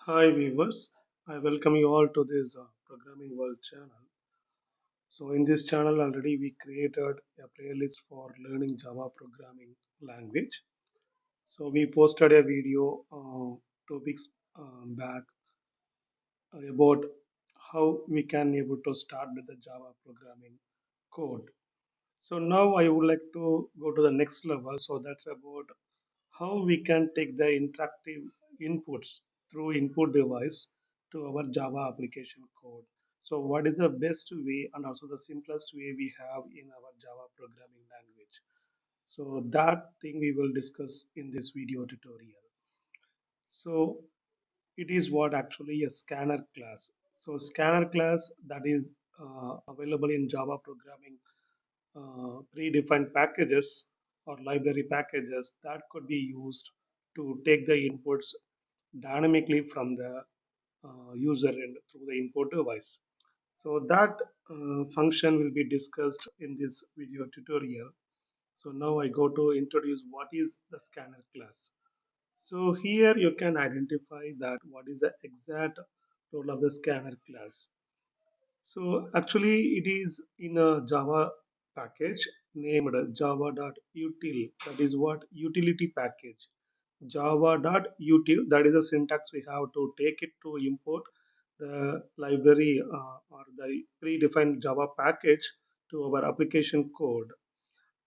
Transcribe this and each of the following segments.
Hi viewers, I welcome you all to this Programming World channel. So in this channel already we created a playlist for learning Java programming language. So we posted a video 2 weeks back about how we can able to start with the Java programming code. So now I would like to go to the next level. So that's about how we can take the interactive inputs through input device to our Java application code. So what is the best way and also the simplest way we have in our Java programming language? So that thing we will discuss in this video tutorial. So it is what actually a scanner class. So scanner class that is available in Java programming predefined packages or library packages that could be used to take the inputs dynamically from the user end through the input device. So that function will be discussed in this video tutorial. So now I go to introduce what is the scanner class. So here you can identify that what is the exact role of the scanner class. So actually it is in a Java package named java.util. That is what utility package. Java.util, that is a syntax we have to take it to import the library or the predefined Java package to our application code.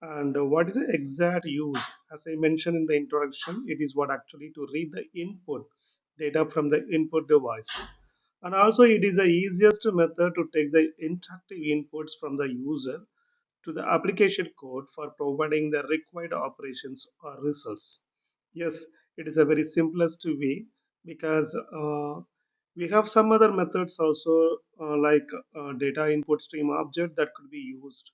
And what is the exact use? As I mentioned in the introduction, it is what actually to read the input data from the input device. And also it is the easiest method to take the interactive inputs from the user to the application code for providing the required operations or results. Yes, it is a very simplest way because we have some other methods also like data input stream object that could be used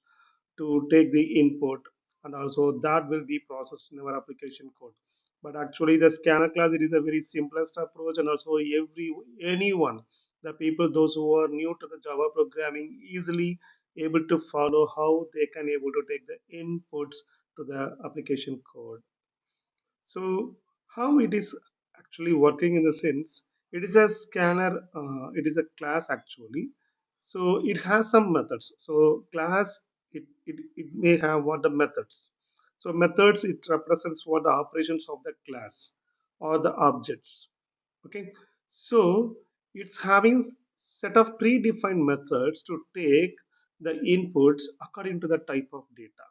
to take the input, and also that will be processed in our application code. But actually the scanner class, it is a very simplest approach, and also anyone, the people those who are new to the Java programming easily able to follow how they can able to take the inputs to the application code. So how it is actually working in the sense, it is a scanner, it is a class actually. So it has some methods. So class, it may have what the methods. So methods, it represents what the operations of the class or the objects. Okay. So it's having set of predefined methods to take the inputs according to the type of data.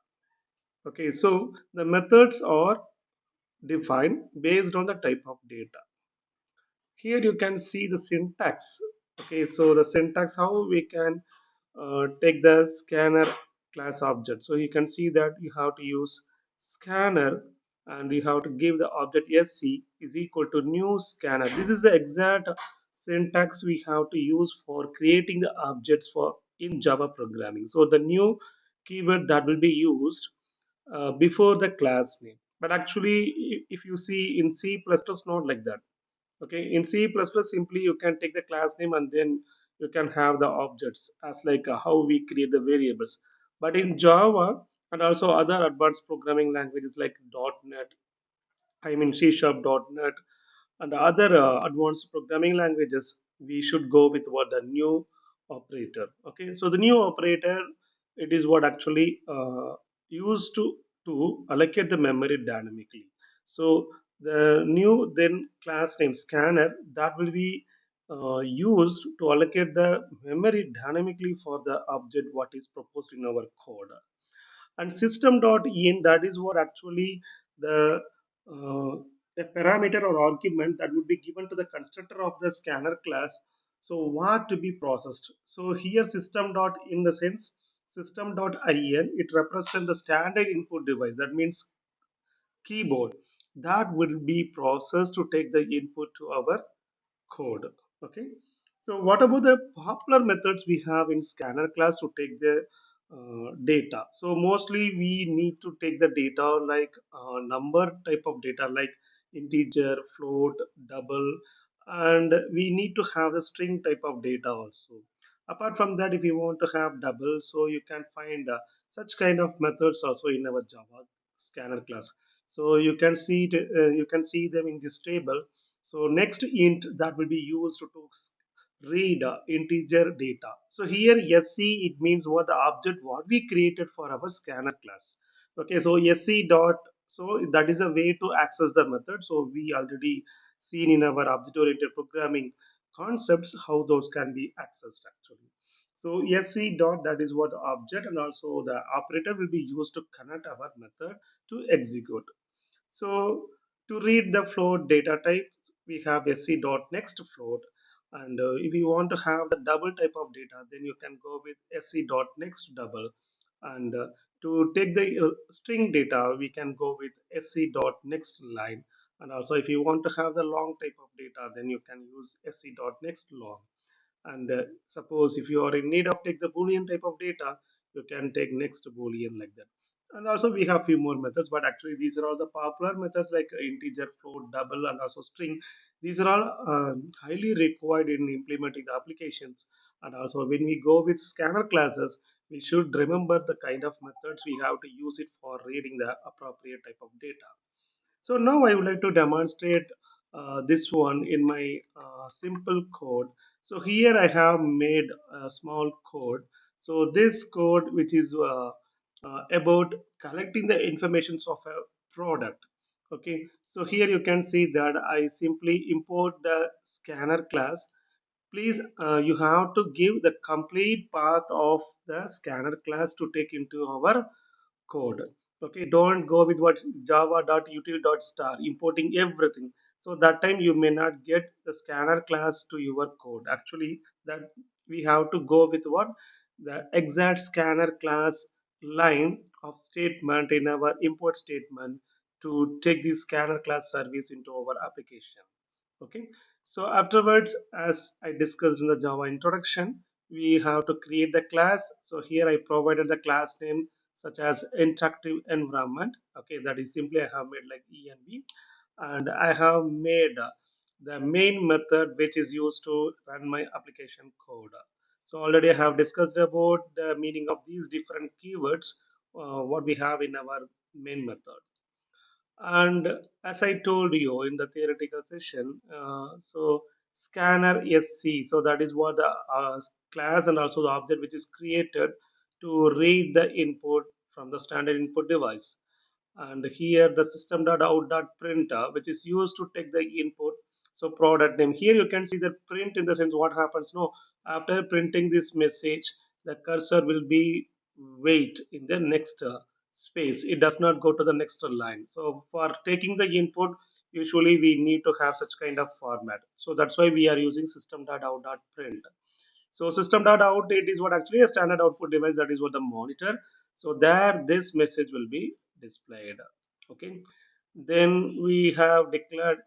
Okay. So the methods are defined based on the type of data. Here you can see the syntax. Okay, so the syntax, how we can take the scanner class object. So you can see that you have to use scanner, and you have to give the object sc is equal to new scanner. This is the exact syntax we have to use for creating the objects for in Java programming. So the new keyword that will be used before the class name. But actually, if you see in C++, not like that. Okay, in C++, simply you can take the class name and then you can have the objects as like how we create the variables. But in Java and also other advanced programming languages like .NET, I mean C Sharp, .NET, and other advanced programming languages, we should go with what the new operator. Okay, so the new operator, it is what actually used to allocate the memory dynamically. So the new then class name scanner that will be used to allocate the memory dynamically for the object what is proposed in our code. And system.in, that is what actually the uh, a parameter or argument that would be given to the constructor of the scanner class. So what to be processed? So here system dot in the sense system.in, it represents the standard input device, that means keyboard, that will be processed to take the input to our code. Okay, so what about the popular methods we have in scanner class to take the data? So mostly we need to take the data like number type of data like integer, float, double, and we need to have a string type of data also. Apart from that, if you want to have double, so you can find such kind of methods also in our Java scanner class. So you can see it, you can see them in this table. So next int that will be used to read integer data. So here sc it means what the object what we created for our scanner class. Okay, so sc dot, so that is a way to access the method. So we already seen in our object oriented programming concepts how those can be accessed actually. So sc dot, that is what the object, and also the operator will be used to connect our method to execute. So to read the float data type, we have sc dot next float, and if you want to have the double type of data, then you can go with sc dot next double. And to take the string data, we can go with sc dot next line. And also, if you want to have the long type of data, then you can use sc dot next long. And suppose if you are in need of take the boolean type of data, you can take next boolean like that. And also we have few more methods, but actually these are all the popular methods like integer, float, double, and also string. These are all highly required in implementing the applications. And also when we go with scanner classes, we should remember the kind of methods we have to use it for reading the appropriate type of data. So now I would like to demonstrate this one in my simple code. So here I have made a small code. So this code which is about collecting the informations of a product. Okay, so here you can see that I simply import the scanner class. Please, you have to give the complete path of the scanner class to take into our code. Okay, don't go with what java.util.star importing everything. So that time you may not get the scanner class to your code. Actually, that we have to go with what the exact scanner class line of statement in our import statement to take this scanner class service into our application. Okay, so afterwards, as I discussed in the Java introduction, we have to create the class. So here I provided the class name such as interactive environment. Okay, that is simply I have made like env, and I have made the main method which is used to run my application code. So already I have discussed about the meaning of these different keywords what we have in our main method. And as I told you in the theoretical session, so scanner SC, so that is what the class and also the object which is created to read the input from the standard input device. And here the system.out.printer which is used to take the input. So product name, here you can see the print in the sense what happens. No, after printing this message, the cursor will be wait in the next space. It does not go to the next line. So for taking the input, usually we need to have such kind of format. So that's why we are using system.out.print. So system.out, it is what actually a standard output device, that is what the monitor. So there this message will be displayed. Okay. Then we have declared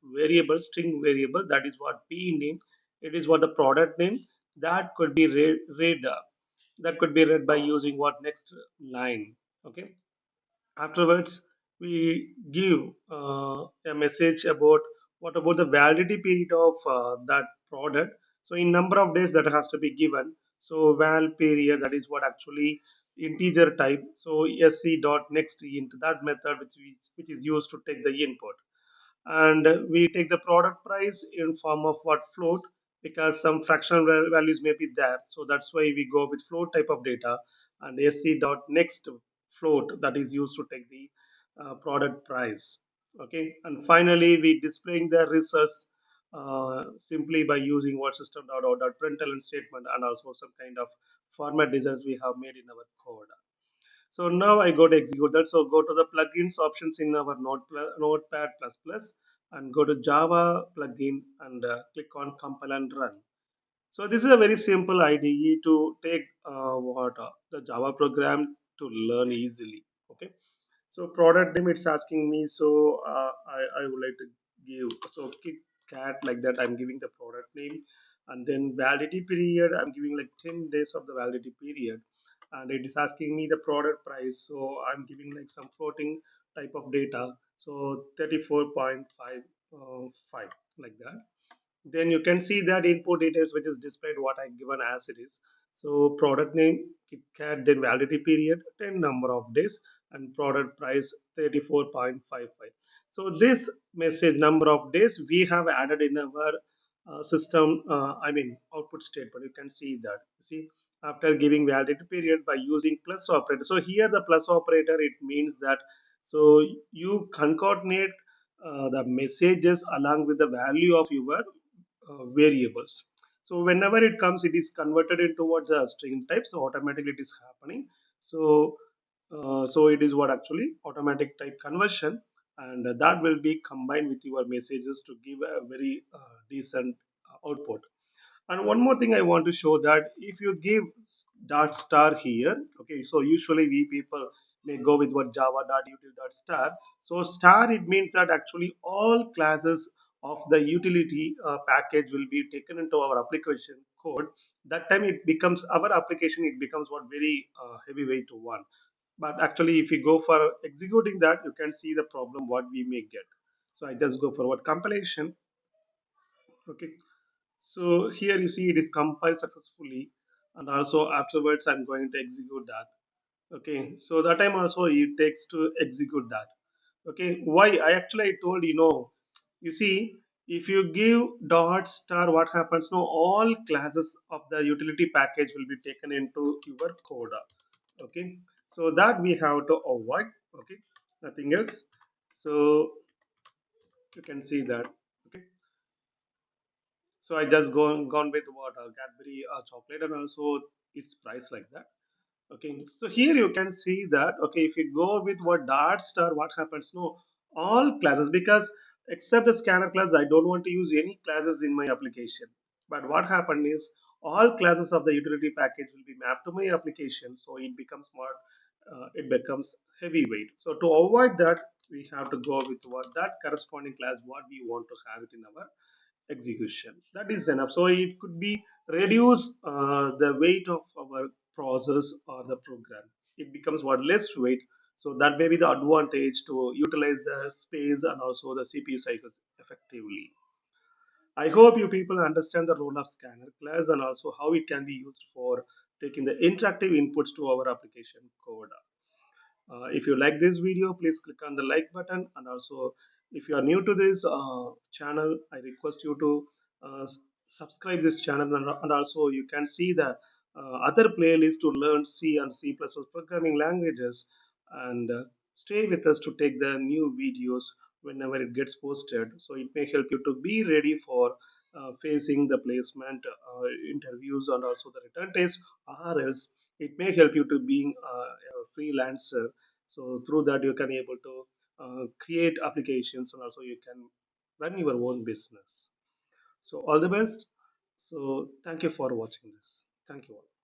variable, string variable, that is what p name. It is what the product name that could be that could be read by using what next line. Okay. Afterwards, we give a message about what about the validity period of that product. So in number of days that has to be given. So val period, that is what actually integer type. So sc dot next int, that method which is used to take the input. And we take the product price in form of what float, because some fractional values may be there. So that's why we go with float type of data. And sc dot next float, that is used to take the product price. Okay, and finally we displaying the results simply by using what system.out.println statement, and also some kind of format designs we have made in our code. So now I go to execute that. So go to the plugins options in our Notepad++ and go to Java plugin and click on compile and run. So this is a very simple IDE to take the Java program to learn easily. Okay. So product name it's asking me. So I would like to give so KitKat like that. I'm giving the product name, and then validity period. I'm giving like 10 days of the validity period, and it is asking me the product price. So I'm giving like some floating type of data. So 34.55 like that. Then you can see that input details which is displayed what I given as it is. So product name KitKat, then validity period 10 number of days, and product price 34.55. So this message number of days we have added in our system, I mean output statement. You can see that. See, after giving validity period by using plus operator. So here the plus operator, it means that so you concatenate the messages along with the value of your variables. So whenever it comes, it is converted into what the string type. So automatically it is happening. So so it is what actually automatic type conversion, and that will be combined with your messages to give a very decent output. And one more thing I want to show that if you give dot star here, okay, so usually we people may go with what java dot util dot star. So star, it means that actually all classes of the utility package will be taken into our application code. That time it becomes our application, it becomes what very heavyweight one. But actually if you go for executing that, you can see the problem what we may get. So I just go for what compilation. Okay, so here you see it is compiled successfully, and also afterwards I'm going to execute that. Okay, so that time also it takes to execute that. Okay, why I actually I told you see, if you give dot star, what happens now? All classes of the utility package will be taken into your coda. Okay, so that we have to avoid. Okay, nothing else. So you can see that. Okay, so I just gone with what Cadbury chocolate, and also its price like that. Okay, so here you can see that. Okay, if you go with what dart star, what happens? No, all classes, because except the scanner class, I don't want to use any classes in my application. But what happened is all classes of the utility package will be mapped to my application, so it becomes more, it becomes heavyweight. So to avoid that, we have to go with what that corresponding class what we want to have it in our execution. That is enough. So it could be reduce the weight of our process or the program. It becomes what less weight. So that may be the advantage to utilize the space and also the CPU cycles effectively. I hope you people understand the role of scanner class and also how it can be used for taking the interactive inputs to our application code. If you like this video, please click on the like button, and also if you are new to this channel, I request you to subscribe this channel, and also you can see the other playlists to learn C and C++ programming languages, and stay with us to take the new videos whenever it gets posted. So it may help you to be ready for facing the placement interviews and also the return test, or else it may help you to being a freelancer. So through that you can able to create applications, and also you can run your own business. So all the best. So thank you for watching this. Thank you all.